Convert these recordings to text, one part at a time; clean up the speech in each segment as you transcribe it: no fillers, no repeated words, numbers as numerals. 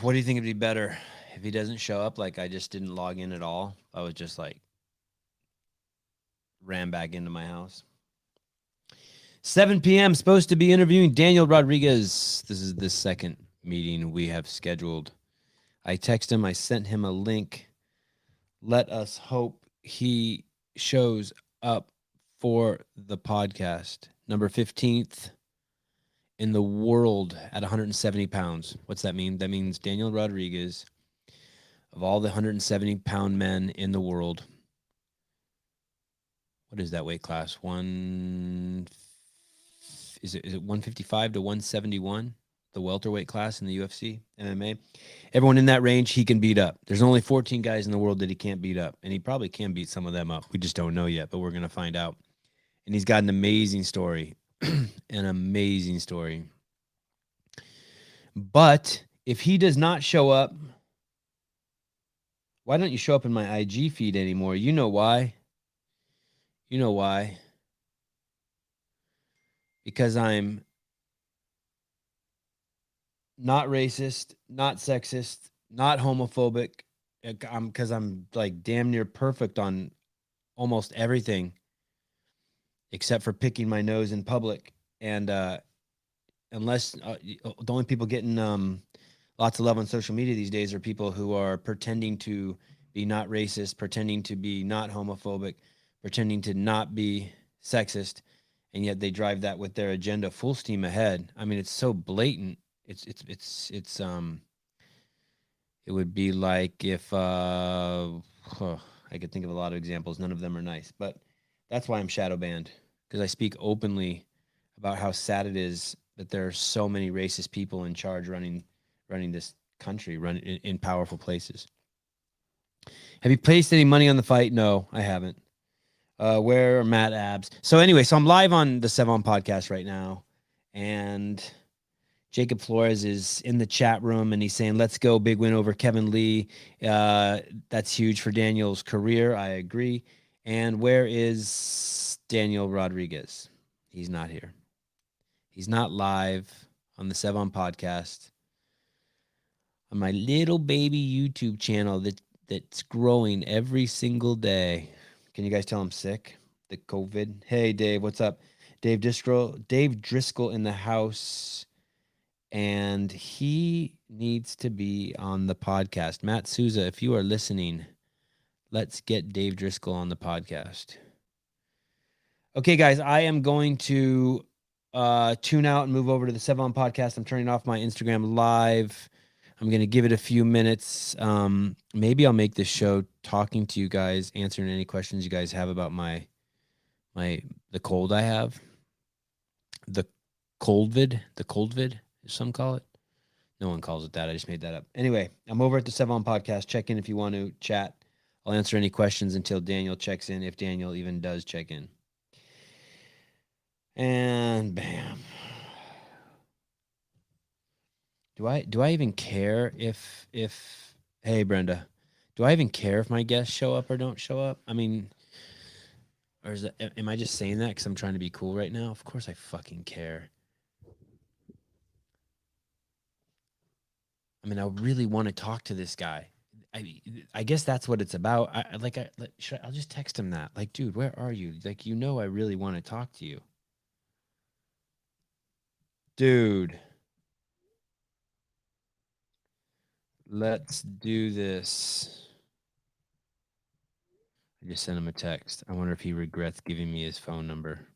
What do you think would be better if he doesn't show up? Like I just didn't log in at all. I was just like ran back into my house. 7 p.m. Supposed to be interviewing Daniel Rodriguez. This is the second meeting we have scheduled. I text him. I sent him a link. Let us hope he shows up for the podcast. Number 15th in the world at 170 pounds. What's that mean? That means Daniel Rodriguez, of all the 170-pound men in the world, what is that weight class? Is it 155 to 171? The welterweight class in the UFC, MMA. Everyone in that range, he can beat up. There's only 14 guys in the world that he can't beat up, and he probably can beat some of them up. We just don't know yet, but we're going to find out. And he's got an amazing story, an amazing story. But if he does not show up, why don't you show up in my IG feed anymore? You know why. You know why. Because I'm not racist, not sexist, not homophobic. Because I'm like damn near perfect on almost everything, except for picking my nose in public. And unless the only people getting lots of love on social media these days are people who are pretending to be not racist, pretending to be not homophobic, pretending to not be sexist, and yet they drive that with their agenda full steam ahead. I mean, it's so blatant. It's it would be like if I could think of a lot of examples. None of them are nice, but that's why I'm shadow banned, because I speak openly about how sad it is that there are so many racist people in charge running this country, running in powerful places. Have you placed any money on the fight? No, I haven't. Where are Matt Abs? So anyway, so I'm live on the Sevan podcast right now, and Jacob Flores is in the chat room, and he's saying, "Let's go, big win over Kevin Lee. That's huge for Daniel's career." I agree. And where is Daniel Rodriguez? He's not here. He's not live on the Sevan podcast, on my little baby YouTube channel that's growing every single day. Can you guys tell I'm sick? The COVID. Hey, Dave, what's up? Dave Driscoll in the house, and he needs to be on the podcast. Matt Souza, if you are listening, let's get Dave Driscoll on the podcast. Okay, guys, I am going to tune out and move over to the Sevan podcast. I'm turning off my Instagram live. I'm going to give it a few minutes. Maybe I'll make this show talking to you guys, answering any questions you guys have about the cold I have. The coldvid, as some call it. No one calls it that. I just made that up. Anyway, I'm over at the Sevan podcast. Check in if you want to chat. I'll answer any questions until Daniel checks in, if Daniel even does check in. And bam. Do I even care if hey Brenda, do I even care if my guests show up or don't show up? I mean, or is that, am I just saying that because I'm trying to be cool right now? Of course I fucking care. I mean, I really want to talk to this guy. I guess that's what it's about. I'll just text him that. Like, dude, where are you? Like, I really want to talk to you. Dude, let's do this. I just sent him a text. I wonder if he regrets giving me his phone number.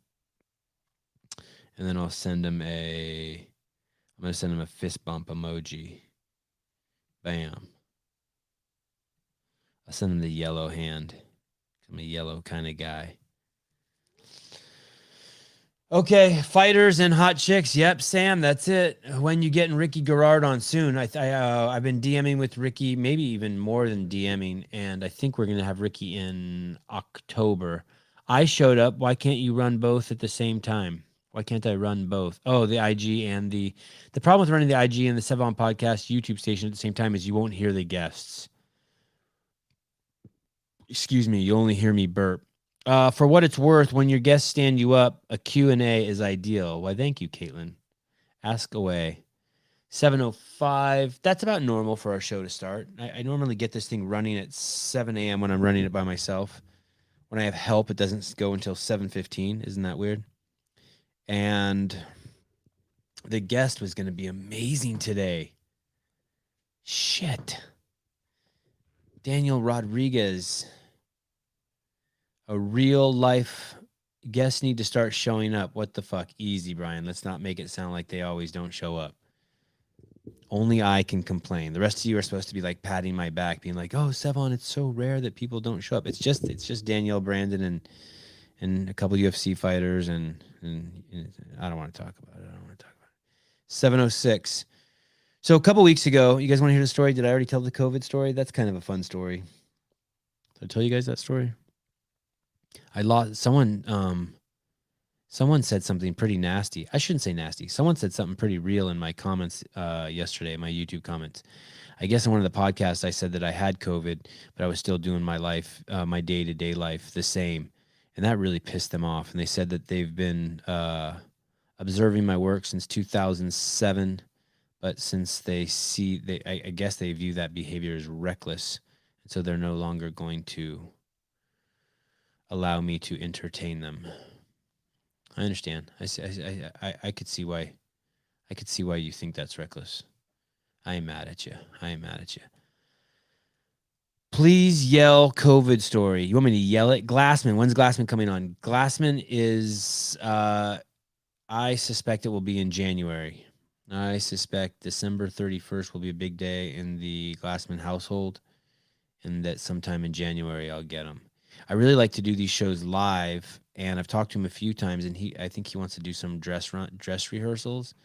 And then I'm going to send him a fist bump emoji. Bam. I'll send him the yellow hand. I'm a yellow kind of guy. Okay, fighters and hot chicks. Yep, Sam, that's it. When you getting Ricky Garrard on soon? I've been DMing with Ricky, maybe even more than DMing, and I think we're gonna have Ricky in October. I showed up. Why can't you run both at the same time? Why can't I run both? Oh, the IG and the problem with running the IG and the Sevan Podcast YouTube station at the same time is you won't hear the guests. Excuse me, you only hear me burp. For what it's worth, when your guests stand you up, a Q&A is ideal. Why, thank you, Caitlin. Ask away. 7:05. That's about normal for our show to start. I normally get this thing running at 7 a.m. when I'm running it by myself. When I have help, it doesn't go until 7:15. Isn't that weird? And the guest was going to be amazing today. Shit. Daniel Rodriguez. A real life guests need to start showing up. What the fuck? Easy, Brian. Let's not make it sound like they always don't show up. Only I can complain. The rest of you are supposed to be like patting my back, being like, "Oh, Sevan, it's so rare that people don't show up." It's just Danielle Brandon and a couple UFC fighters and I don't want to talk about it. 7:06. So a couple weeks ago, you guys want to hear the story? Did I already tell the COVID story? That's kind of a fun story. Did I tell you guys that story? I lost someone. Someone said something pretty nasty. I shouldn't say nasty. Someone said something pretty real in my comments yesterday, my YouTube comments. I guess in one of the podcasts, I said that I had COVID, but I was still doing my life, my day-to-day life the same. And that really pissed them off. And they said that they've been observing my work since 2007. But since I guess they view that behavior as reckless. And so they're no longer going to allow me to entertain them. I understand. I could see why. I could see why you think that's reckless. I am mad at you. Please yell COVID story. You want me to yell it? Glassman. When's Glassman coming on? Glassman is, I suspect it will be in January. I suspect December 31st will be a big day in the Glassman household, and that sometime in January I'll get him. I really like to do these shows live, and I've talked to him a few times, and I think he wants to do some dress rehearsals.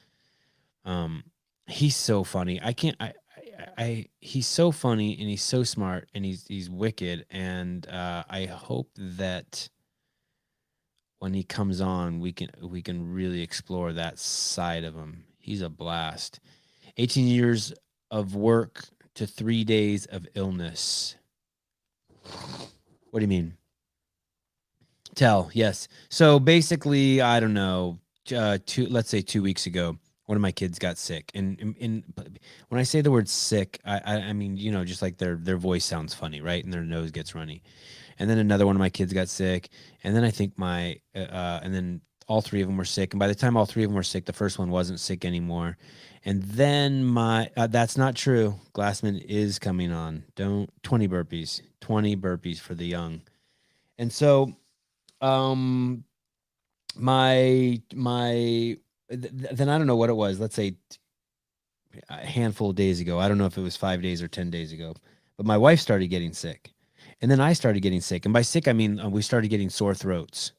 He's so funny. He's so funny, and he's so smart, and he's wicked, and I hope that when he comes on, we can really explore that side of him. He's a blast. 18 years of work to 3 days of illness. What do you mean? Yes. So basically, I don't know, let's say 2 weeks ago, one of my kids got sick. And when I say the word sick, I mean, just like their voice sounds funny, right? And their nose gets runny. And then another one of my kids got sick. And then I think and then all three of them were sick. And by the time all three of them were sick, the first one wasn't sick anymore. And then that's not true. Glassman is coming on. 20 burpees for the young. And so, then I don't know what it was. Let's say a handful of days ago. I don't know if it was 5 days or 10 days ago, but my wife started getting sick, and then I started getting sick. And by sick, I mean, we started getting sore throats.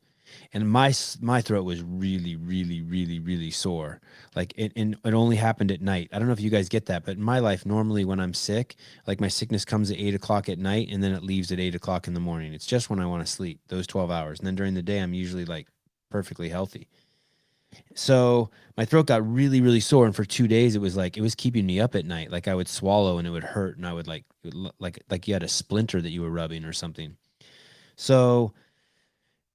And my throat was really, really, really, really sore. Like it only happened at night. I don't know if you guys get that, but in my life, normally when I'm sick, like my sickness comes at 8 o'clock at night, and then it leaves at 8 o'clock in the morning. It's just when I want to sleep, those 12 hours. And then during the day, I'm usually like perfectly healthy. So my throat got really, really sore. And for 2 days, it was keeping me up at night. Like I would swallow and it would hurt. And I would like you had a splinter that you were rubbing or something. So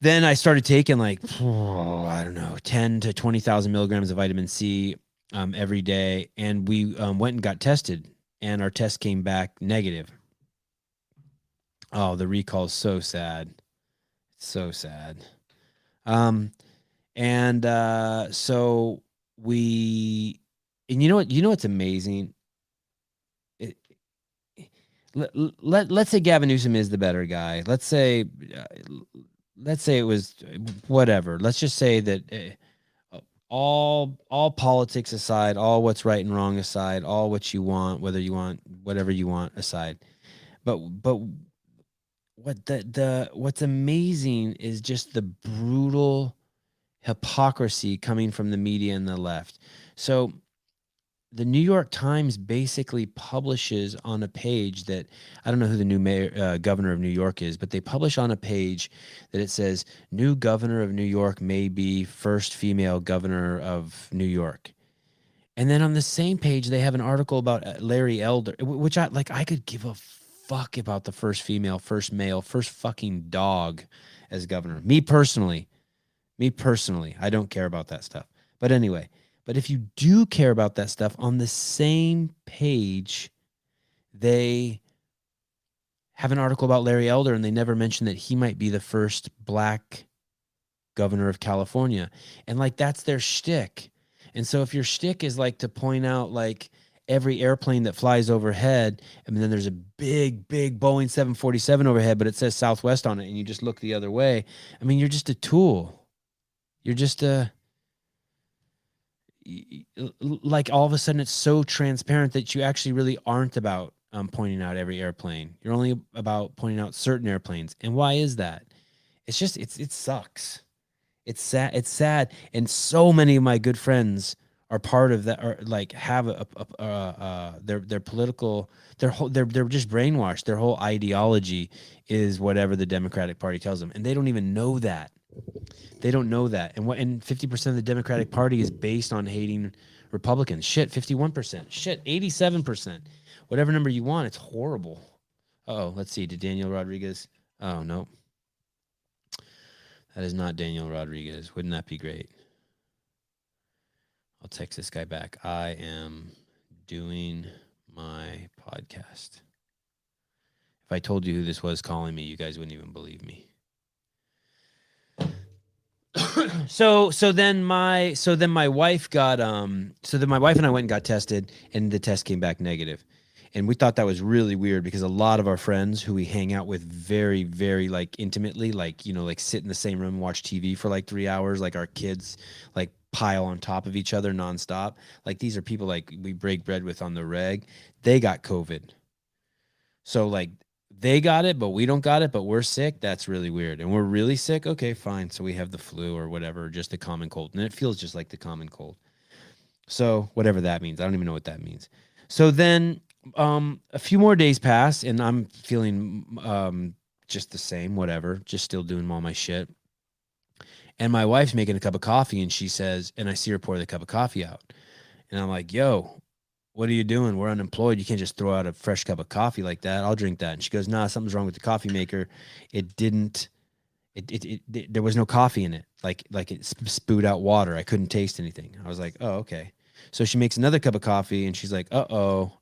then I started taking I don't know, 10 to 20,000 milligrams of vitamin C every day. And we went and got tested, and our test came back negative. Oh, the recall is so sad. So sad. So you know what's amazing? Let's say Gavin Newsom is the better guy. Let's say it was whatever. Let's just say that all politics aside, all what's right and wrong aside, all what you want, whether you want whatever you want aside. But what's amazing is just the brutal hypocrisy coming from the media and the left. So the New York Times basically publishes on a page that I don't know who the new governor of New York is, but they publish on a page that it says new governor of New York may be first female governor of New York. And then on the same page, they have an article about Larry Elder, which I could give a fuck about the first female, first male, first fucking dog as governor. Me personally, I don't care about that stuff. But anyway, But if you do care about that stuff, on the same page, they have an article about Larry Elder, and they never mention that he might be the first black governor of California. And like, that's their shtick. And so if your shtick is like to point out like every airplane that flies overhead, and then there's a big, big Boeing 747 overhead, but it says Southwest on it, and you just look the other way, I mean, you're just a tool. You're just like all of a sudden it's so transparent that you actually really aren't about pointing out every airplane. You're only about pointing out certain airplanes. And why is that? It's just, it sucks. It's sad. It's sad. And so many of my good friends are part of that, or like have their political, they're just brainwashed. Their whole ideology is whatever the Democratic Party tells them, and they don't even know that. They don't know that. And 50% of the Democratic Party is based on hating Republicans. Shit, 51%. Shit, 87%. Whatever number you want, it's horrible. Oh, let's see. Did Daniel Rodriguez? Oh no. That is not Daniel Rodriguez. Wouldn't that be great? I'll text this guy back. I am doing my podcast. If I told you who this was calling me, you guys wouldn't even believe me. So then my wife and I went and got tested, and the test came back negative. And we thought that was really weird because a lot of our friends who we hang out with very, very like intimately, like, you know, like sit in the same room and watch TV for like 3 hours, like our kids like pile on top of each other nonstop. Like these are people like we break bread with on the reg. They got COVID. So like they got it, but we don't got it, but we're sick. That's really weird. And we're really sick. Okay, fine. So we have the flu or whatever, just the common cold. And it feels just like the common cold. So whatever that means. I don't even know what that means. So then a few more days pass and I'm feeling just the same, whatever, just still doing all my shit. And my wife's making a cup of coffee and she says, and I see her pour the cup of coffee out. And I'm like, yo, what are you doing? We're unemployed. You can't just throw out a fresh cup of coffee like that. I'll drink that. And she goes, nah, something's wrong with the coffee maker. It didn't, there was no coffee in it. Like it spewed out water. I couldn't taste anything. I was like, oh, okay. So she makes another cup of coffee and she's like, uh-oh.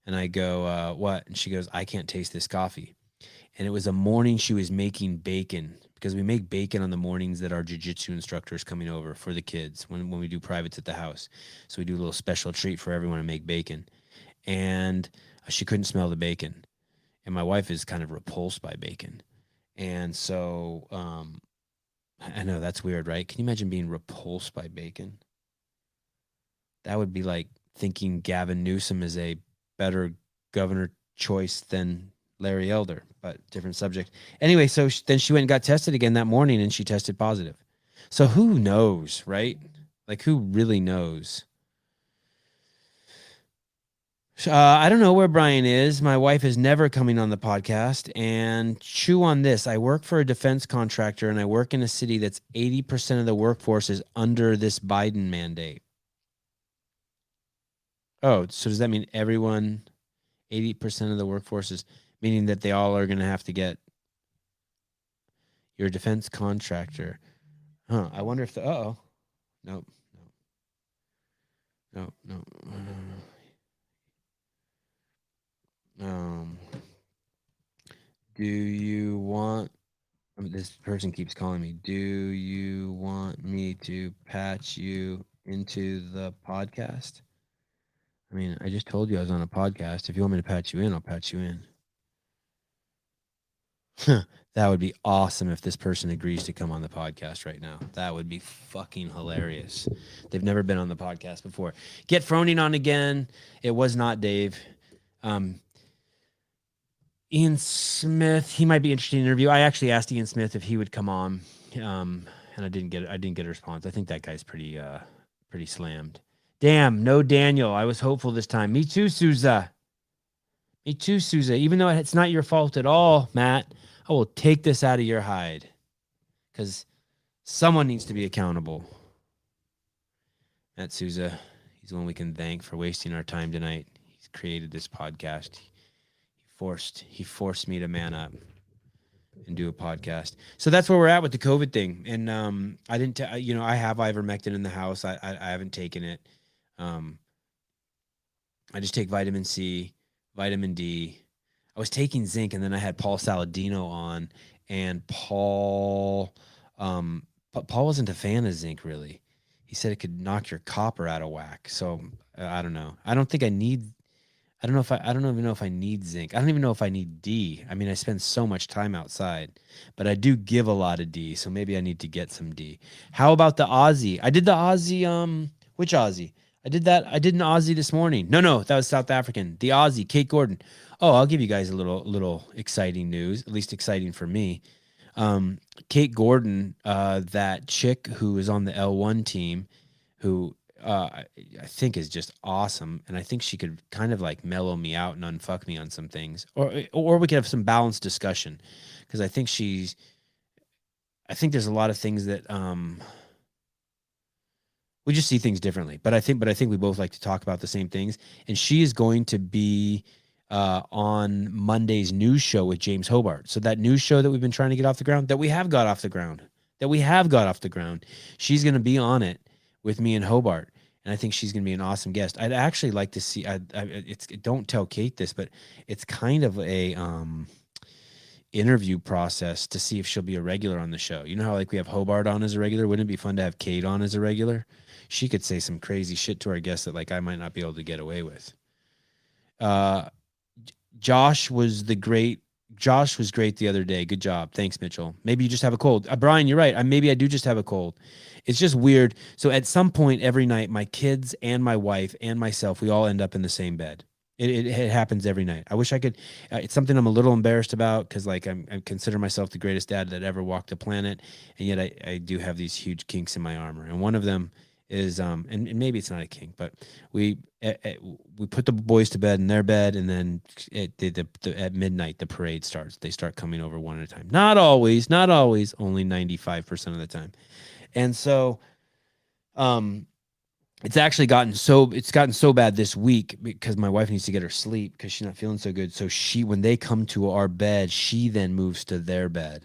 And I go, what? And she goes, I can't taste this coffee. And it was a morning she was making bacon, because we make bacon on the mornings that our jiu-jitsu instructor is coming over for the kids when we do privates at the house. So we do a little special treat for everyone and make bacon. And she couldn't smell the bacon. And my wife is kind of repulsed by bacon. And so I know that's weird, right? Can you imagine being repulsed by bacon? That would be like thinking Gavin Newsom is a better governor choice than Larry Elder, but different subject. Anyway, so then she went and got tested again that morning and she tested positive. So who knows, right? Like who really knows? I don't know where Brian is. My wife is never coming on the podcast. And chew on this. I work for a defense contractor and I work in a city that's 80% of the workforce is under this Biden mandate. Oh, so does that mean everyone, 80% of the workforce is, meaning that they all are going to have to get your defense contractor? Huh. I wonder if nope. Do you want, this person keeps calling me. Do you want me to patch you into the podcast? I mean, I just told you I was on a podcast. If you want me to patch you in, I'll patch you in. That would be awesome if this person agrees to come on the podcast right now. That would be fucking hilarious. They've never been on the podcast before. Get Froning on again. It was not Dave. Ian Smith, he might be interested in an interview. I actually asked Ian Smith if he would come on, and I didn't get a response. I think that guy's pretty slammed. Damn, no Daniel. I was hopeful this time. Me too, Souza. Me too, Souza. Even though it's not your fault at all, Matt, I will take this out of your hide because someone needs to be accountable. Matt Souza, he's the one we can thank for wasting our time tonight. He's created this podcast. He forced me to man up. and do a podcast. So that's where we're at with the COVID thing. And I didn't, I have ivermectin in the house. I haven't taken it. Um, I just take vitamin C, vitamin D. I was taking zinc, and then I had Paul Saladino on, and Paul wasn't a fan of zinc really. He said it could knock your copper out of whack. So I don't know. I don't think I need. I don't even know if I need zinc. I don't even know if I need D. I mean, I spend so much time outside, but I do give a lot of D. So maybe I need to get some D. How about the Aussie? I did the Aussie. Which Aussie? I did that. I did an Aussie this morning. No, that was South African. The Aussie, Kate Gordon. Oh, I'll give you guys a little exciting news. At least exciting for me. Kate Gordon, that chick who is on the L1 team, who I think is just awesome, and I think she could kind of like mellow me out and unfuck me on some things, or we could have some balanced discussion, because I think there's a lot of things that we just see things differently. But I think we both like to talk about the same things, and she is going to be on Monday's news show with James Hobart. So that news show that we've been trying to get off the ground, that we have got off the ground, she's going to be on it with me and Hobart. And I think she's going to be an awesome guest. I'd actually like to see, don't tell Kate this, but it's kind of a interview process to see if she'll be a regular on the show. You know how like we have Hobart on as a regular? Wouldn't it be fun to have Kate on as a regular? She could say some crazy shit to our guests that like I might not be able to get away with. Josh was great the other day. Good job. Thanks, Mitchell. Maybe you just have a cold. Brian, you're right. Maybe I do just have a cold. It's just weird. So at some point every night, my kids and my wife and myself, we all end up in the same bed. It happens every night. I wish I could. It's something I'm a little embarrassed about, because like I consider myself the greatest dad that ever walked the planet, and yet I do have these huge kinks in my armor, and one of them is and maybe it's not a kink, but we put the boys to bed in their bed, and then at midnight the parade starts. They start coming over one at a time. Not always, only 95% of the time, and so it's gotten so bad this week because my wife needs to get her sleep because she's not feeling so good. So when they come to our bed, she then moves to their bed.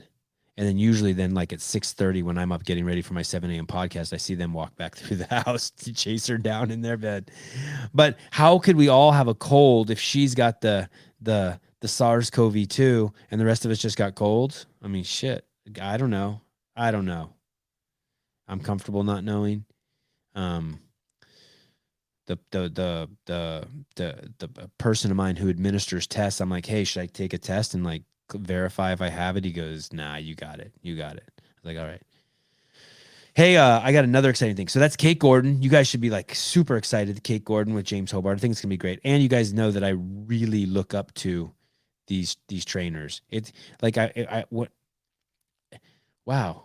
And then usually like at 6:30 when I'm up getting ready for my 7 a.m. podcast, I see them walk back through the house to chase her down in their bed. But how could we all have a cold if she's got the SARS-CoV-2 and the rest of us just got colds? I mean, shit. I don't know. I'm comfortable not knowing. The person of mine who administers tests, I'm like, hey, should I take a test and like verify if I have it? He goes, nah, you got it. I was like, all right. Hey, I got another exciting thing. So that's Kate Gordon. You guys should be like super excited. Kate Gordon with James Hobart. I think it's gonna be great. And you guys know that I really look up to these trainers. It's like wow.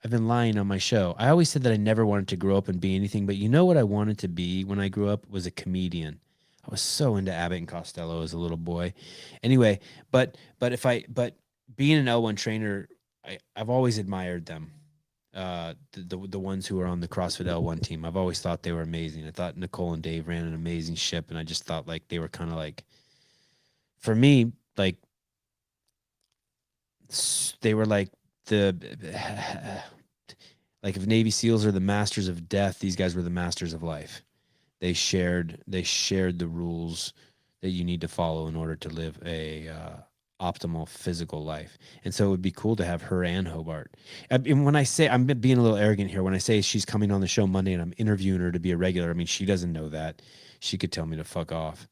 I've been lying on my show. I always said that I never wanted to grow up and be anything, but you know what I wanted to be when I grew up was a comedian. I was so into Abbott and Costello as a little boy. Anyway, but being an L1 trainer, I've always admired them. The ones who are on the CrossFit L1 team. I've always thought they were amazing. I thought Nicole and Dave ran an amazing ship, and I just thought like they were kind of like, for me, like they were like like if Navy SEALs are the masters of death, these guys were the masters of life. They shared the rules that you need to follow in order to live a optimal physical life. And so it would be cool to have her and Hobart. And when I say, I'm being a little arrogant here, when I say she's coming on the show Monday and I'm interviewing her to be a regular, I mean, she doesn't know that. She could tell me to fuck off.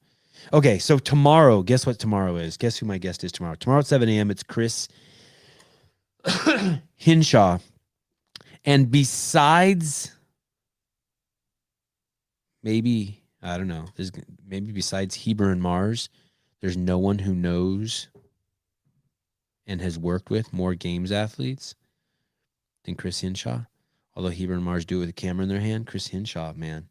Okay, so tomorrow, guess what tomorrow is? Guess who my guest is tomorrow? Tomorrow at 7 a.m., it's Chris Hinshaw. And besides, maybe, I don't know, maybe besides Heber and Mars, there's no one who knows and has worked with more games athletes than Chris Hinshaw. Although Heber and Mars do it with a camera in their hand, Chris Hinshaw, man,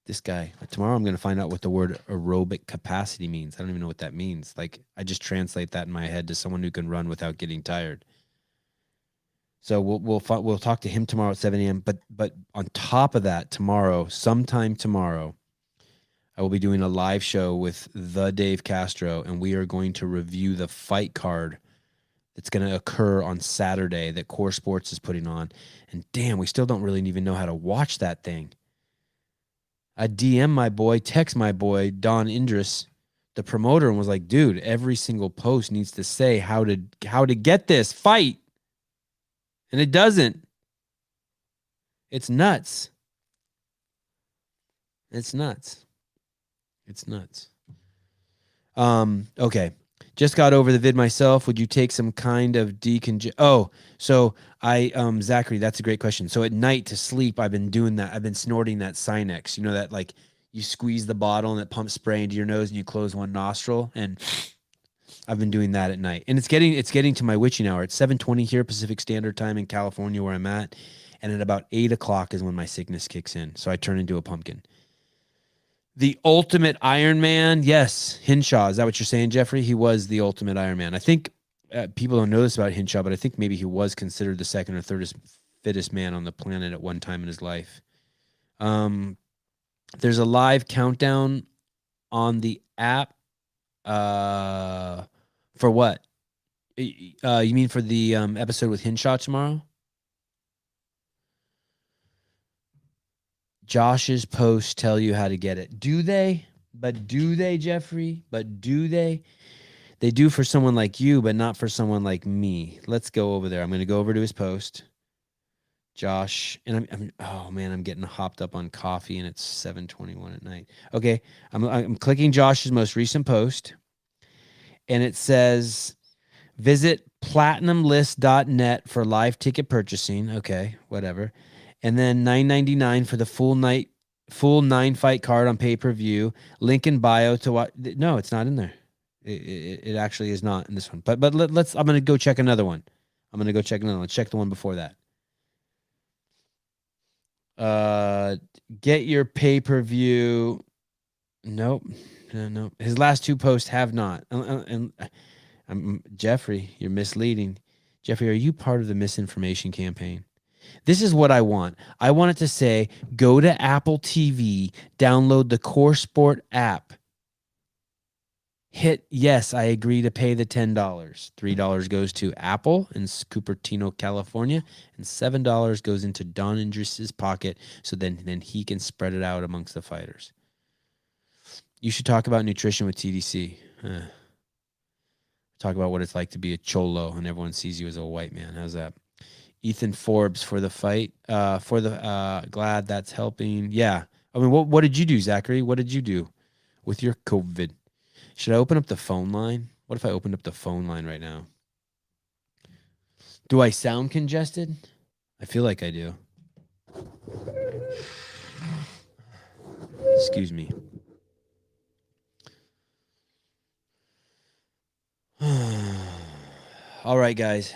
this guy. Tomorrow I'm going to find out what the word aerobic capacity means. I don't even know what that means. Like, I just translate that in my head to someone who can run without getting tired. So we'll talk to him tomorrow at 7 a.m. But on top of that, sometime tomorrow, I will be doing a live show with the Dave Castro, and we are going to review the fight card that's going to occur on Saturday that Core Sports is putting on. And damn, we still don't really even know how to watch that thing. I DM my boy, text my boy, Don Indris, the promoter, and was like, dude, every single post needs to say how to get this fight. And it doesn't. It's nuts. It's nuts. It's nuts. Okay. Just got over the vid myself. Would you take some kind of so Zachary, that's a great question. So at night to sleep, I've been doing that. I've been snorting that Sinex. You know that like you squeeze the bottle and it pumps spray into your nose and you close one nostril. And I've been doing that at night. And it's getting to my witching hour. It's 7:20 here Pacific Standard Time in California where I'm at. And at about 8:00 is when my sickness kicks in. So I turn into a pumpkin. The ultimate Iron Man, yes, Hinshaw. Is that what you're saying, Jeffrey? He was the ultimate Iron Man. I think people don't know this about Hinshaw, but I think maybe he was considered the second or third fittest man on the planet at one time in his life. There's a live countdown on the app. For what? You mean for the episode with Hinshaw tomorrow? Josh's posts tell you how to get it. Do they? But do they, Jeffrey? But do they? They do for someone like you, but not for someone like me. Let's go over there. I'm going to go over to his post. Josh, and I'm getting hopped up on coffee, and it's 7:21 at night. Okay, I'm clicking Josh's most recent post, and it says, visit platinumlist.net for live ticket purchasing. Okay, whatever. And then $9.99 for the full 9-fight card on pay-per-view. Link in bio to watch. No, it's not in there. It actually is not in this one. But let's. I'm gonna go check another one. Let's check the one before that. Get your pay-per-view. Nope. No. His last two posts have not. And Jeffrey, you're misleading. Jeffrey, are you part of the misinformation campaign? This is what I want. I want it to say, go to Apple TV, download the Core Sport app. Hit yes, I agree to pay the $10. $3 goes to Apple in Cupertino, California, and $7 goes into Don Indris's pocket, so then he can spread it out amongst the fighters. You should talk about nutrition with TDC. Talk about what it's like to be a cholo and everyone sees you as a white man. How's that? Ethan Forbes for the fight. Glad that's helping. Yeah. I mean, what did you do, Zachary? What did you do with your COVID? Should I open up the phone line? What if I opened up the phone line right now? Do I sound congested? I feel like I do. Excuse me. All right, guys.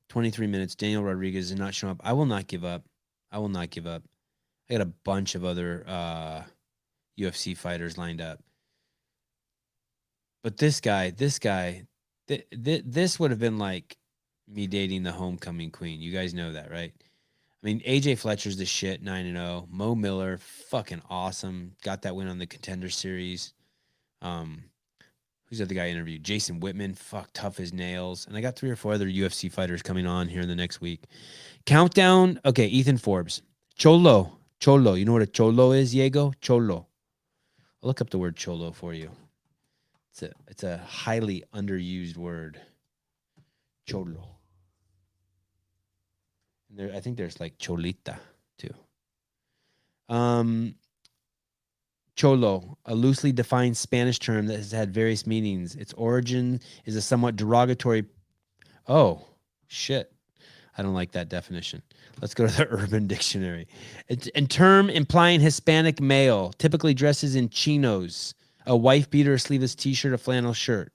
23 minutes. Daniel Rodriguez is not showing up. I will not give up. I got a bunch of other UFC fighters lined up. But this guy, this would have been like me dating the homecoming queen. You guys know that, right? I mean, AJ Fletcher's the shit, 9-0. Mo Miller, fucking awesome. Got that win on the Contender Series. Who's the other guy I interviewed? Jason Whitman, tough as nails. And I got 3 or 4 other UFC fighters coming on here in the next week. Countdown. Okay, Ethan Forbes. Cholo. You know what a cholo is, Diego? Cholo. I'll look up the word cholo for you. It's a highly underused word. Cholo. And I think there's like cholita too. Cholo, a loosely defined Spanish term that has had various meanings. Its origin is a somewhat derogatory. Oh, shit. I don't like that definition. Let's go to the Urban Dictionary. It's a term implying Hispanic male, typically dresses in chinos, a wife beater, a sleeveless T-shirt, a flannel shirt.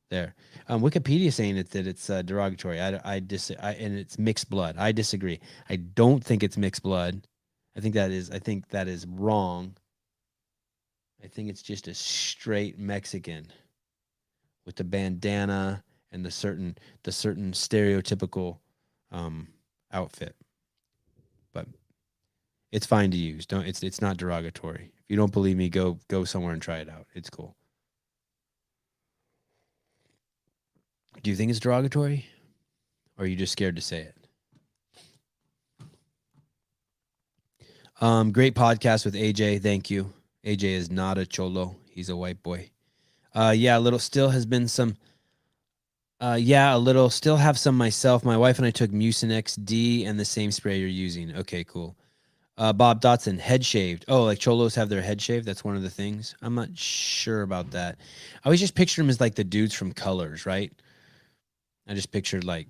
There. Wikipedia saying that it's derogatory. And it's mixed blood. I disagree. I don't think it's mixed blood. I think that is wrong. I think it's just a straight Mexican with the bandana and the certain stereotypical outfit. But it's fine to use. It's not derogatory. If you don't believe me, go somewhere and try it out. It's cool. Do you think it's derogatory? Or are you just scared to say it? Great podcast with AJ. Thank you. AJ is not a cholo. He's a white boy. Yeah, a little still has been some. Yeah, a little still have some myself. My wife and I took Mucinex D and the same spray you're using. Okay, cool. Bob Dotson, head shaved. Oh, like cholos have their head shaved. That's one of the things. I'm not sure about that. I always just pictured them as like the dudes from Colors, right? I just pictured like,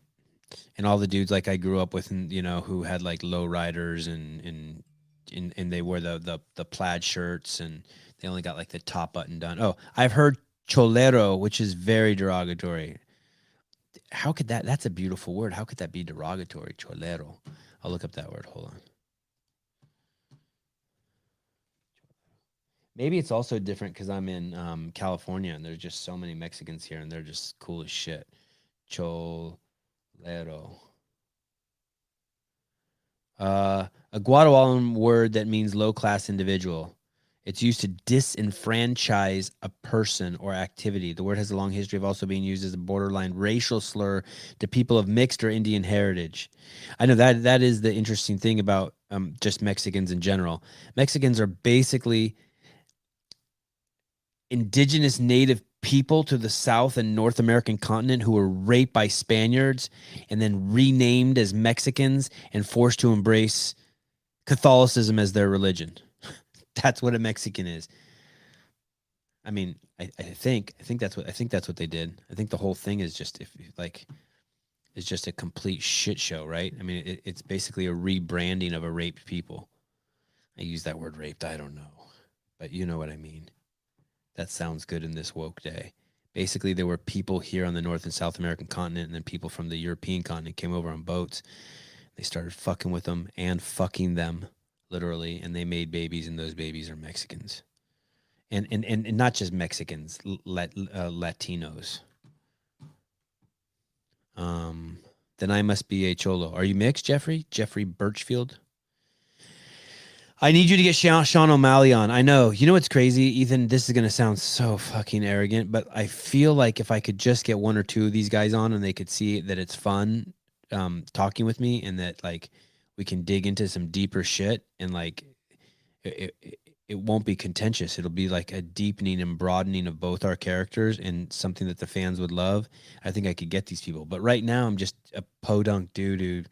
and all the dudes like I grew up with, and who had like low riders and they wore the plaid shirts and they only got like the top button done. Oh, I've heard cholero, which is very derogatory. How could that's a beautiful word. How could that be derogatory? Cholero. I'll look up that word. Hold on. Maybe it's also different because I'm in California and there's just so many Mexicans here and they're just cool as shit. Cholero. A Guatemalan word that means low class individual. It's used to disenfranchise a person or activity. The word has a long history of also being used as a borderline racial slur to people of mixed or Indian heritage. I know that is the interesting thing about just Mexicans in general. Mexicans are basically indigenous native people to the South and North American continent who were raped by Spaniards and then renamed as Mexicans and forced to embrace Catholicism as their religion. That's what a Mexican is. I mean, I think that's what they did. I think the whole thing is just if like is just a complete shit show, right? I mean, it's basically a rebranding of a raped people. I use that word raped. I don't know, but you know what I mean. That sounds good in this woke day. Basically, there were people here on the North and South American continent, and then people from the European continent came over on boats. They started fucking with them and fucking them, literally, and they made babies, and those babies are Mexicans, and not just Mexicans, Latinos. Um, then I must be a cholo. Are you mixed, Jeffrey? Jeffrey Birchfield. I need you to get Sean O'Malley on. I know. You know what's crazy, Ethan? This is going to sound so fucking arrogant, but I feel like if I could just get one or two of these guys on and they could see that it's fun talking with me and that like we can dig into some deeper shit and like it won't be contentious. It'll be like a deepening and broadening of both our characters and something that the fans would love. I think I could get these people. But right now I'm just a podunk dude who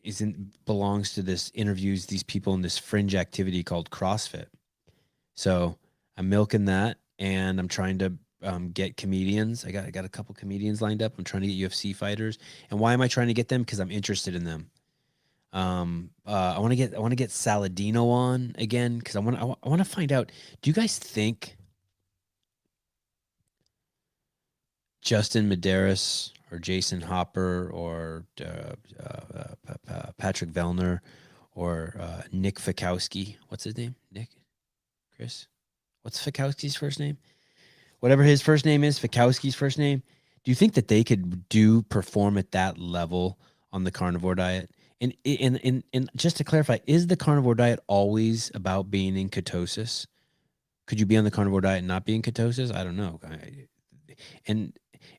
isn't belongs to this interviews these people in this fringe activity called CrossFit. So I'm milking that, and I'm trying to get comedians. I got a couple comedians lined up. I'm trying to get UFC fighters. And why am I trying to get them? Because I'm interested in them. I want to get Saladino on again because I want to find out. Do you guys think Justin Medeiros or Jason Hopper or Patrick Vellner or Nick Fikowski. What's his name? Nick? Chris? What's Fikowski's first name? Whatever his first name is, Fikowski's first name. Do you think that they could perform at that level on the carnivore diet? And just to clarify, is the carnivore diet always about being in ketosis? Could you be on the carnivore diet and not be in ketosis? I don't know. And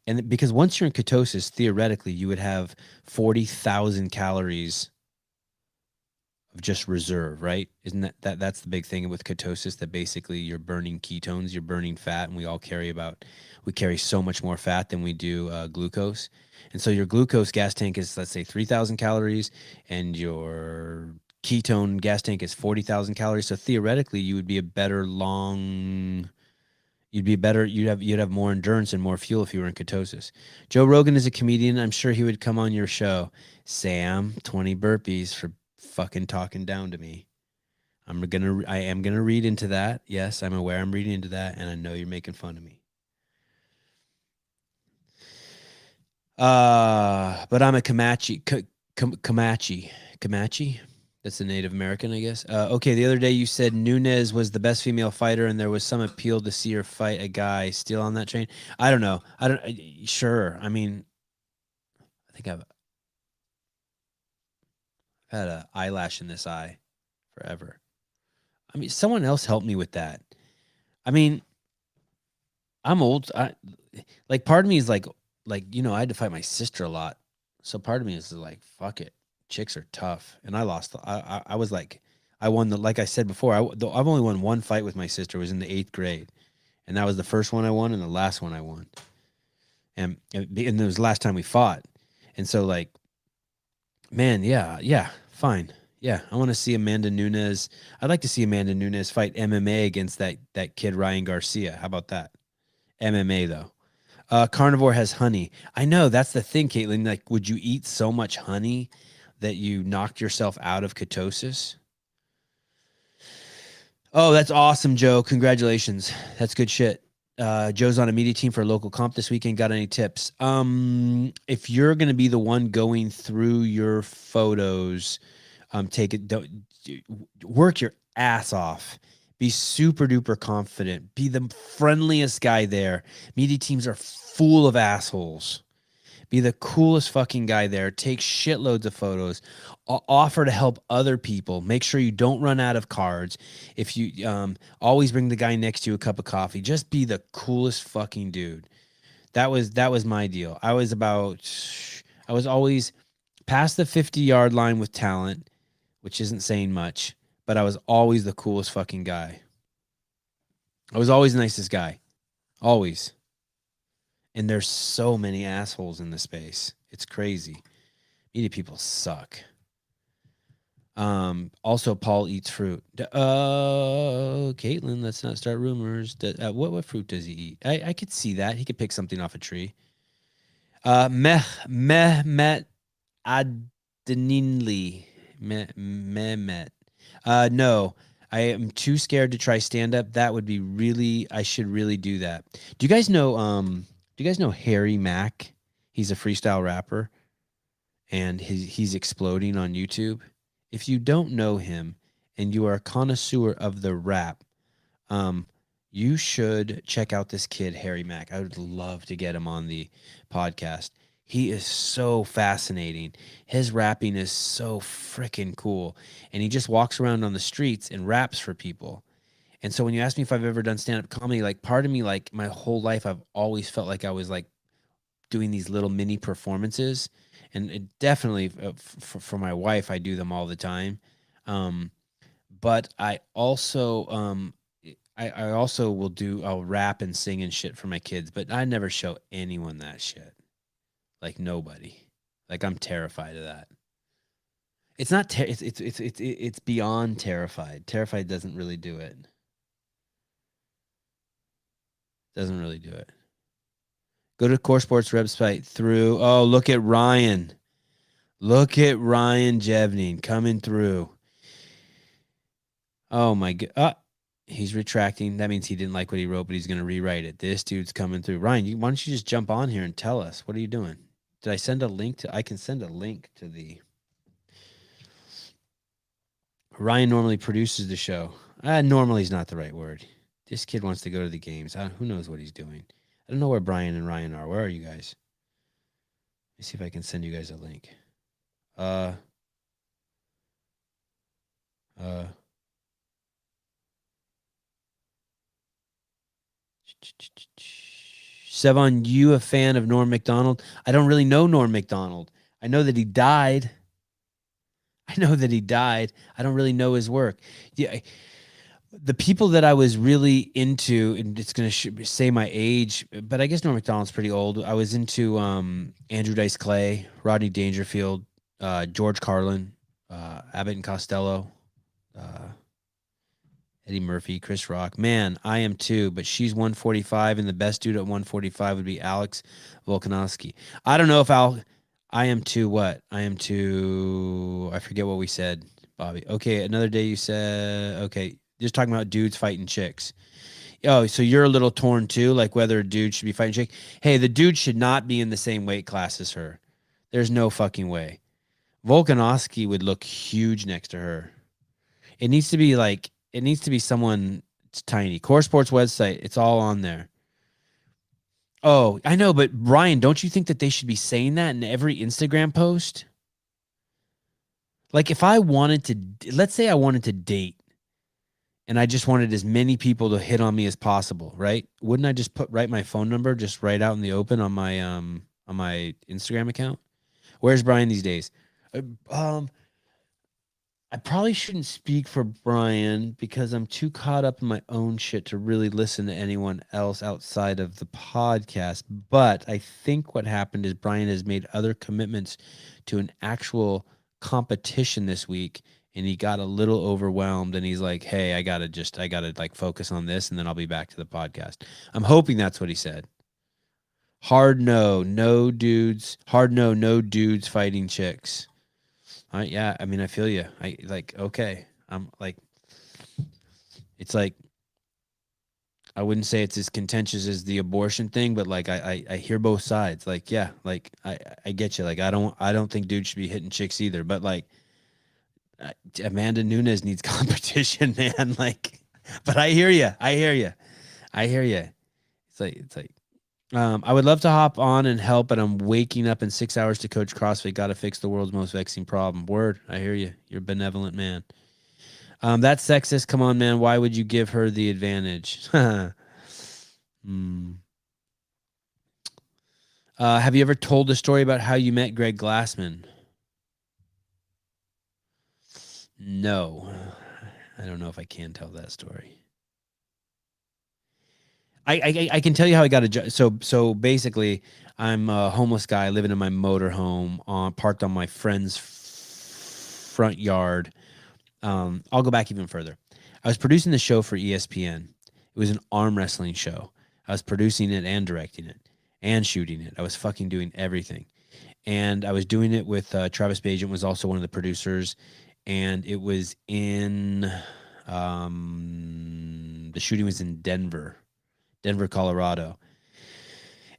and because once you're in ketosis, theoretically, you would have 40,000 calories of just reserve, right? Isn't that's the big thing with ketosis, that basically you're burning ketones, you're burning fat, and we carry so much more fat than we do glucose. And so your glucose gas tank is, let's say, 3,000 calories, and your ketone gas tank is 40,000 calories. So theoretically, you would be a better long you'd have more endurance and more fuel if you were in ketosis. Joe Rogan is a comedian. I'm sure he would come on your show. Sam, 20 burpees for fucking talking down to me. I am gonna read into that. Yes, I'm aware I'm reading into that, and I know you're making fun of me. But I'm a Comanche. That's a Native American, I guess. Okay, the other day you said Nunez was the best female fighter, and there was some appeal to see her fight a guy. Still on that train? I don't know. Sure. I mean, I think I've had an eyelash in this eye forever. I mean, someone else helped me with that. I mean, I'm old. Like, part of me is like, like, I had to fight my sister a lot. So part of me is like, fuck it. Chicks are tough. And I lost. I was like, I won like I said before, I've only won one fight with my sister. It was in the 8th grade. And that was the first one I won and the last one I won. And it was the last time we fought. And so like, man, yeah, fine. Yeah, I want to see Amanda Nunes. I'd like to see Amanda Nunes fight MMA against that kid Ryan Garcia. How about that? MMA though. Carnivore has honey. I know that's the thing, Caitlin. Like, would you eat so much honey that you knocked yourself out of ketosis? Oh, that's awesome, Joe. Congratulations. That's good shit. Joe's on a media team for a local comp this weekend. Got any tips? If you're going to be the one going through your photos, take it. Don't work your ass off. Be super duper confident. Be the friendliest guy there. Media teams are full of assholes. Be the coolest fucking guy there. Take shitloads of photos. Offer to help other people. Make sure you don't run out of cards. If you always bring the guy next to you a cup of coffee. Just be the coolest fucking dude. That was my deal. I was always past the 50-yard line with talent, which isn't saying much, but I was always the coolest fucking guy. I was always the nicest guy. Always. And there's so many assholes in the space. It's crazy. Media people suck. Also, Paul eats fruit. Caitlin, let's not start rumors. What fruit does he eat? I could see that. He could pick something off a tree. Mehmet Adninli. Mehmet. No, I am too scared to try stand up. That would be really, I should really do that. Do you guys know Harry Mack? He's a freestyle rapper and he's exploding on YouTube. If you don't know him and you are a connoisseur of the rap, you should check out this kid, Harry Mack. I would love to get him on the podcast. He is so fascinating. His rapping is so freaking cool. And he just walks around on the streets and raps for people. And so when you ask me if I've ever done stand-up comedy, like part of me, like my whole life, I've always felt like I was like doing these little mini performances. And it definitely for my wife, I do them all the time. But I also I also I'll rap and sing and shit for my kids, but I never show anyone that shit. Like nobody. Like I'm terrified of that. It's not it's beyond terrified. Terrified doesn't really do it. Doesn't really do it. Go to Core Sports website through. Oh, look at Ryan. Look at Ryan Jevning coming through. Oh my god. He's retracting. That means he didn't like what he wrote, but he's going to rewrite it. This dude's coming through. Ryan, why don't you just jump on here and tell us? What are you doing? Did I send a link to? I can send a link to the. Ryan normally produces the show. Normally is not the right word. This kid wants to go to the games. Who knows what he's doing? I don't know where Brian and Ryan are. Where are you guys? Let me see if I can send you guys a link. Sevan, you a fan of Norm Macdonald? I don't really know Norm Macdonald. I know that he died. I don't really know his work. Yeah, the people that I was really into, and it's going to say my age, but I guess Norm Macdonald's pretty old. I was into Andrew Dice Clay, Rodney Dangerfield, George Carlin, Abbott and Costello, Eddie Murphy, Chris Rock. Man, I am too, but she's 145, and the best dude at 145 would be Alex Volkanovski. I don't know if I am too what? I am too, I forget what we said, Bobby. Okay, another day you said, okay, just talking about dudes fighting chicks. Oh, so you're a little torn too, like whether a dude should be fighting chick. Hey, the dude should not be in the same weight class as her. There's no fucking way. Volkanovski would look huge next to her. It needs to be someone tiny. Core Sports website, it's all on there. Oh, I know, but Ryan, don't you think that they should be saying that in every Instagram post? Like if I wanted to, let's say I wanted to date and I just wanted as many people to hit on me as possible, right? Wouldn't I just write my phone number just right out in the open on my on my Instagram account. Where's Brian these days? Um, I probably shouldn't speak for Brian because I'm too caught up in my own shit to really listen to anyone else outside of the podcast. But I think what happened is Brian has made other commitments to an actual competition this week, and he got a little overwhelmed, and he's like, "Hey, I gotta like focus on this, and then I'll be back to the podcast." I'm hoping that's what he said. Hard no, no dudes. Hard no, no dudes fighting chicks. Yeah, I mean, I feel you. I like, okay. I'm like, it's like, I wouldn't say it's as contentious as the abortion thing, but like, I hear both sides. Like, yeah, like I get you. Like, I don't think dudes should be hitting chicks either. But like, Amanda Nunes needs competition, man. Like, but I hear you. I hear you. I hear you. It's like, I would love to hop on and help, but I'm waking up in 6 hours to coach CrossFit. Got to fix the world's most vexing problem. Word. I hear you. You're a benevolent man. That's sexist. Come on, man. Why would you give her the advantage? Hmm. Have you ever told the story about how you met Greg Glassman? No. I don't know if I can tell that story. I can tell you how I got a job. So basically, I'm a homeless guy living in my motorhome, parked on my friend's front yard. I'll go back even further. I was producing the show for ESPN. It was an arm wrestling show. I was producing it and directing it and shooting it. I was fucking doing everything. And I was doing it with Travis Bagent was also one of the producers. And it was in the shooting was in Denver, Colorado.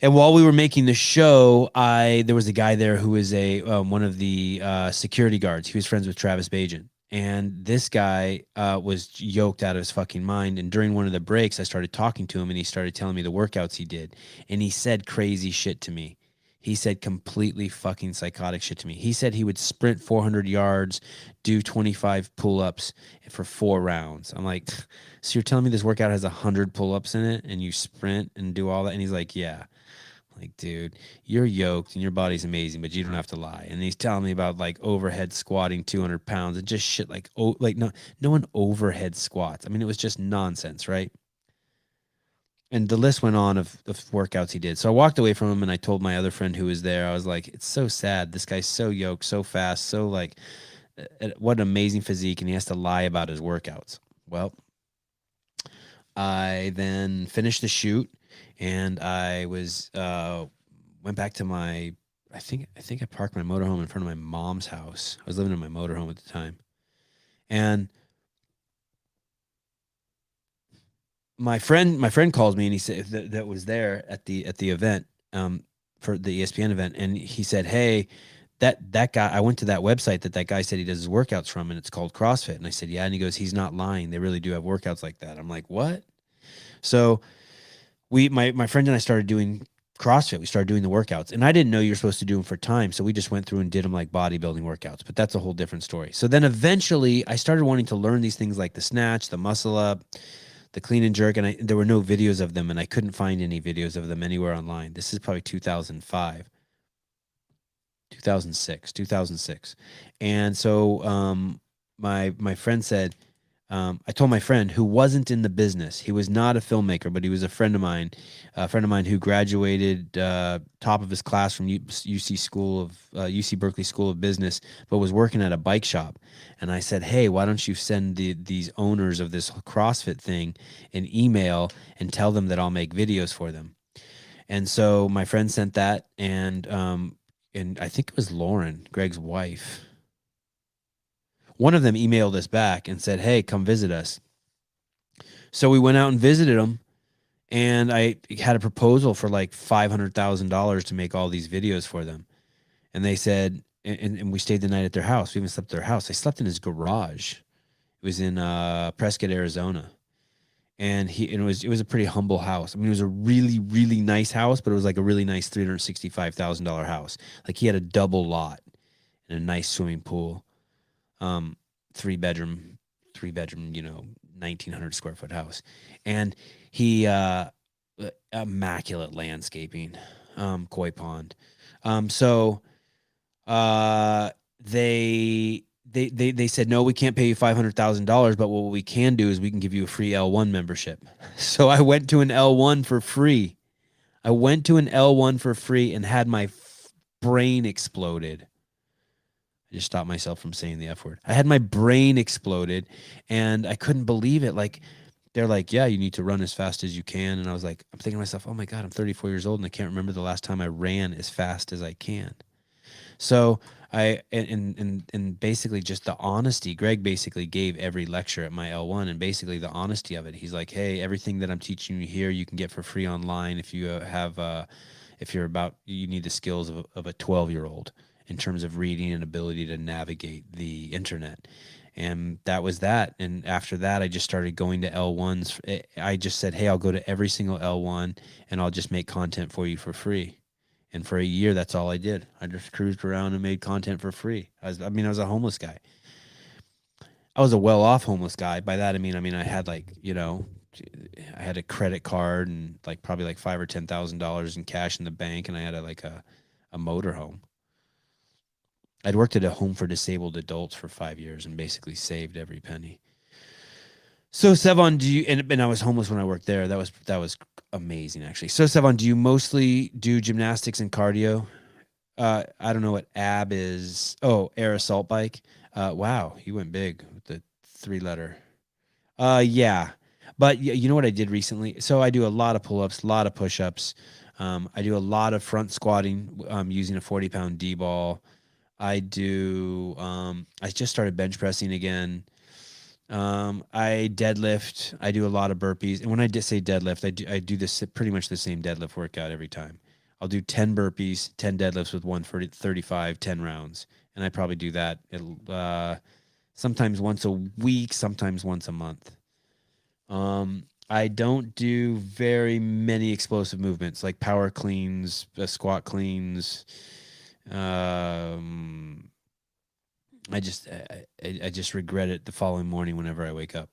And while we were making the show, there was a guy there who was a one of the security guards. He was friends with Travis Bagent, and this guy was yoked out of his fucking mind. And during one of the breaks, I started talking to him, and he started telling me the workouts he did, and he said crazy shit to me. He said completely fucking psychotic shit to me. He said he would sprint 400 yards, do 25 pull-ups for 4 rounds. I'm like, so you're telling me this workout has 100 pull-ups in it, and you sprint and do all that? And he's like, yeah. Like, dude, you're yoked and your body's amazing, but you don't have to lie. And he's telling me about like overhead squatting 200 pounds and just shit like, oh, like no one overhead squats. I mean, it was just nonsense, right? And the list went on of workouts he did. So I walked away from him and I told my other friend who was there, I was like, it's so sad. This guy's so yoked, so fast, so like, what an amazing physique. And he has to lie about his workouts. Well, I then finished the shoot and I was went back to my I think I parked my motorhome in front of my mom's house. I was living in my motorhome at the time. And my friend calls me and he said that was there at the event for the ESPN event, and he said, "Hey, that guy, I went to that website that guy said he does his workouts from, and it's called CrossFit." And I said, "Yeah." And he goes, "He's not lying. They really do have workouts like that." I'm like, "What?" So my friend and I started doing CrossFit. We started doing the workouts, and I didn't know you're supposed to do them for time. So we just went through and did them like bodybuilding workouts, but that's a whole different story. So then eventually I started wanting to learn these things like the snatch, the muscle up, the clean and jerk. And there were no videos of them, and I couldn't find any videos of them anywhere online. This is probably 2005, 2006. And so, my friend said, I told my friend who wasn't in the business. He was not a filmmaker, but he was a friend of mine. A friend of mine who graduated top of his class from UC Berkeley School of Business, but was working at a bike shop. And I said, "Hey, why don't you send these owners of this CrossFit thing an email and tell them that I'll make videos for them?" And so my friend sent that, and I think it was Lauren, Greg's wife. One of them emailed us back and said, "Hey, come visit us." So we went out and visited them, and I had a proposal for like $500,000 to make all these videos for them. And they said, and we stayed the night at their house. We even slept at their house. I slept in his garage. It was in Prescott, Arizona. And it was a pretty humble house. I mean, it was a really, really nice house, but it was like a really nice $365,000 house. Like he had a double lot and a nice swimming pool. 3 bedroom, 1,900 square foot house. And he, immaculate landscaping, koi pond. So uh, they said, no, we can't pay you $500,000, but what we can do is we can give you a free L1 membership. So I went to an L1 for free. I went to an L1 for free and had my brain exploded. I just stopped myself from saying the F word. I had my brain exploded and I couldn't believe it. Like, they're like, yeah, you need to run as fast as you can. And I was like, I'm thinking to myself, oh my God, I'm 34 years old and I can't remember the last time I ran as fast as I can. So and basically just the honesty. Greg basically gave every lecture at my L1 and basically the honesty of it. He's like, hey, everything that I'm teaching you here, you can get for free online if you if you're you need the skills of a 12-year-old in terms of reading and ability to navigate the internet. And that was that. And after that, I just started going to L1s. I just said, hey, I'll go to every single L1 and I'll just make content for you for free. And for a year, that's all I did. I just cruised around and made content for free. I was a homeless guy. I was a well-off homeless guy. By that, I mean, I had I had a credit card and like probably like $5,000 or $10,000 in cash in the bank, and I had a motorhome. I'd worked at a home for disabled adults for 5 years and basically saved every penny. So Sevan, and I was homeless when I worked there. That was amazing actually. So Sevan, do you mostly do gymnastics and cardio? I don't know what AB is. Oh, air assault bike. Wow, you went big with the 3-letter. Yeah. But you know what I did recently? So I do a lot of pull-ups, a lot of push-ups. I do a lot of front squatting using a 40-pound D-ball. I just started bench pressing again. I deadlift. I do a lot of burpees. And when I say deadlift, I do this pretty much the same deadlift workout every time. I'll do 10 burpees, 10 deadlifts with 135, 10 rounds. And I probably do that sometimes once a week, sometimes once a month. I don't do very many explosive movements like power cleans, squat cleans. I just regret it the following morning whenever I wake up.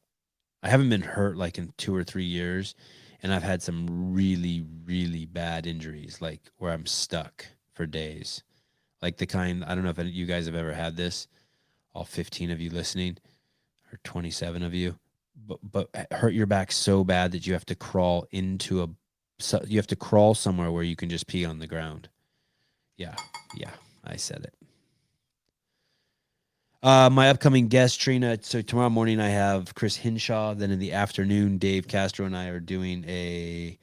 I haven't been hurt like in 2 or 3 years, and I've had some really, really bad injuries, like where I'm stuck for days. Like the kind, I don't know if you guys have ever had this, all 15 of you listening, or 27 of you, but hurt your back so bad that you have to crawl somewhere where you can just pee on the ground. Yeah, I said it. My upcoming guest, Trina. So tomorrow morning I have Chris Hinshaw. Then in the afternoon, Dave Castro and I are doing a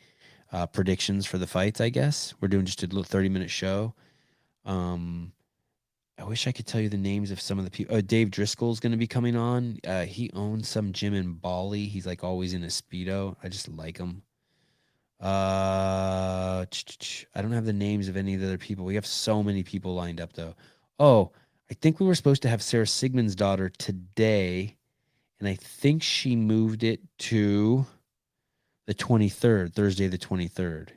predictions for the fights, I guess. We're doing just a little 30-minute show. I wish I could tell you the names of some of the people. Dave Driscoll's going to be coming on. He owns some gym in Bali. He's like always in a Speedo. I just like him. I don't have the names of any of the other people. We have so many people lined up, though. Oh, I think we were supposed to have Sarah Sigmund's daughter today, and I think she moved it to the 23rd, Thursday the 23rd.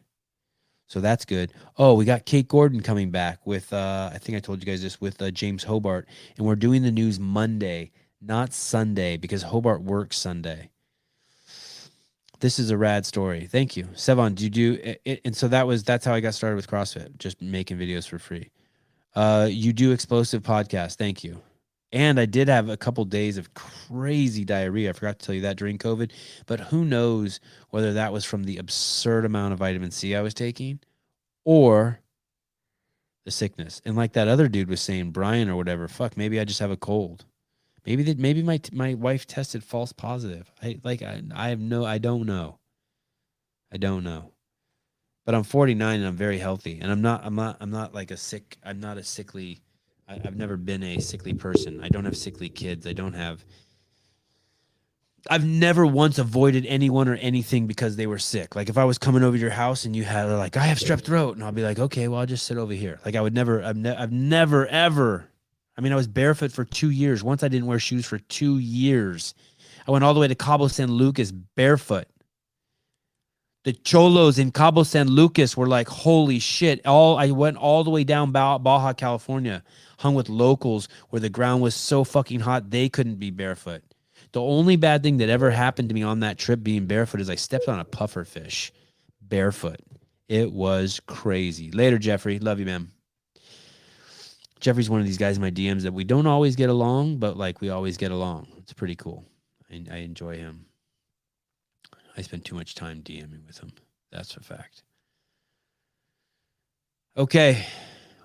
So that's good. Oh, we got Kate Gordon coming back with, I think I told you guys this, with James Hobart, and we're doing the news Monday, not Sunday, because Hobart works Sunday. This is a rad story. Thank you. Sevan, do you do it? And so that's how I got started with CrossFit, just making videos for free. You do explosive podcast. Thank you. And I did have a couple days of crazy diarrhea. I forgot to tell you that during COVID, but who knows whether that was from the absurd amount of vitamin C I was taking or the sickness. And like that other dude was saying, Brian or whatever, fuck, maybe I just have a cold. Maybe my wife tested false positive. I don't know. I don't know. But I'm 49 and I'm very healthy, and I'm not like I'm not a sickly. I've never been a sickly person. I don't have sickly kids. I've never once avoided anyone or anything because they were sick. Like if I was coming over to your house and you had like, I have strep throat, and I'll be like, okay, well I'll just sit over here. Like I've never ever. I mean, I was barefoot for 2 years. Once I didn't wear shoes for 2 years. I went all the way to Cabo San Lucas barefoot. The cholos in Cabo San Lucas were like, holy shit. I went all the way down Baja, California, hung with locals where the ground was so fucking hot they couldn't be barefoot. The only bad thing that ever happened to me on that trip being barefoot is I stepped on a puffer fish barefoot. It was crazy. Later, Jeffrey. Love you, man. Jeffrey's one of these guys in my DMs that we don't always get along, but like we always get along. It's pretty cool. I enjoy him. I spend too much time DMing with him. That's a fact. Okay.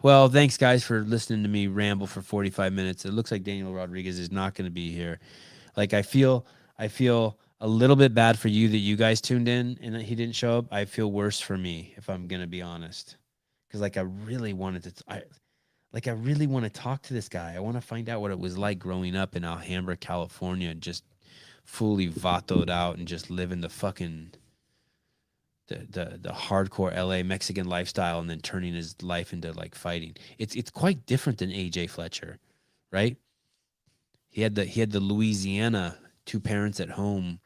Well, thanks guys for listening to me ramble for 45 minutes. It looks like Daniel Rodriguez is not going to be here. Like I feel a little bit bad for you that you guys tuned in and that he didn't show up. I feel worse for me if I'm going to be honest. Cuz like I really wanted to I really want to talk to this guy. I want to find out what it was like growing up in Alhambra, California, and just fully vatoed out and just living the fucking the hardcore LA Mexican lifestyle and then turning his life into like fighting. It's quite different than AJ Fletcher, right? He had the Louisiana, two parents at home,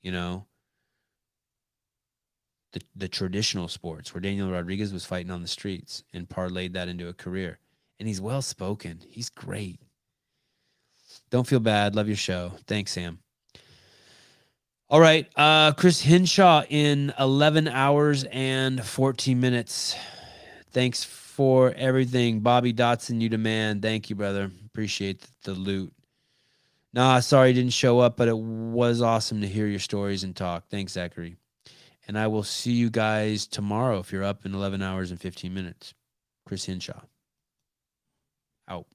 you know, the traditional sports where Daniel Rodriguez was fighting on the streets and parlayed that into a career. And he's well spoken. He's great. Don't feel bad. Love your show. Thanks, Sam. All right. Chris Hinshaw in 11 hours and 14 minutes. Thanks for everything. Bobby Dotson, you demand. Thank you, brother. Appreciate the loot. Nah, sorry didn't show up, but it was awesome to hear your stories and talk. Thanks, Zachary. And I will see you guys tomorrow if you're up in 11 hours and 15 minutes. Chris Hinshaw. Out.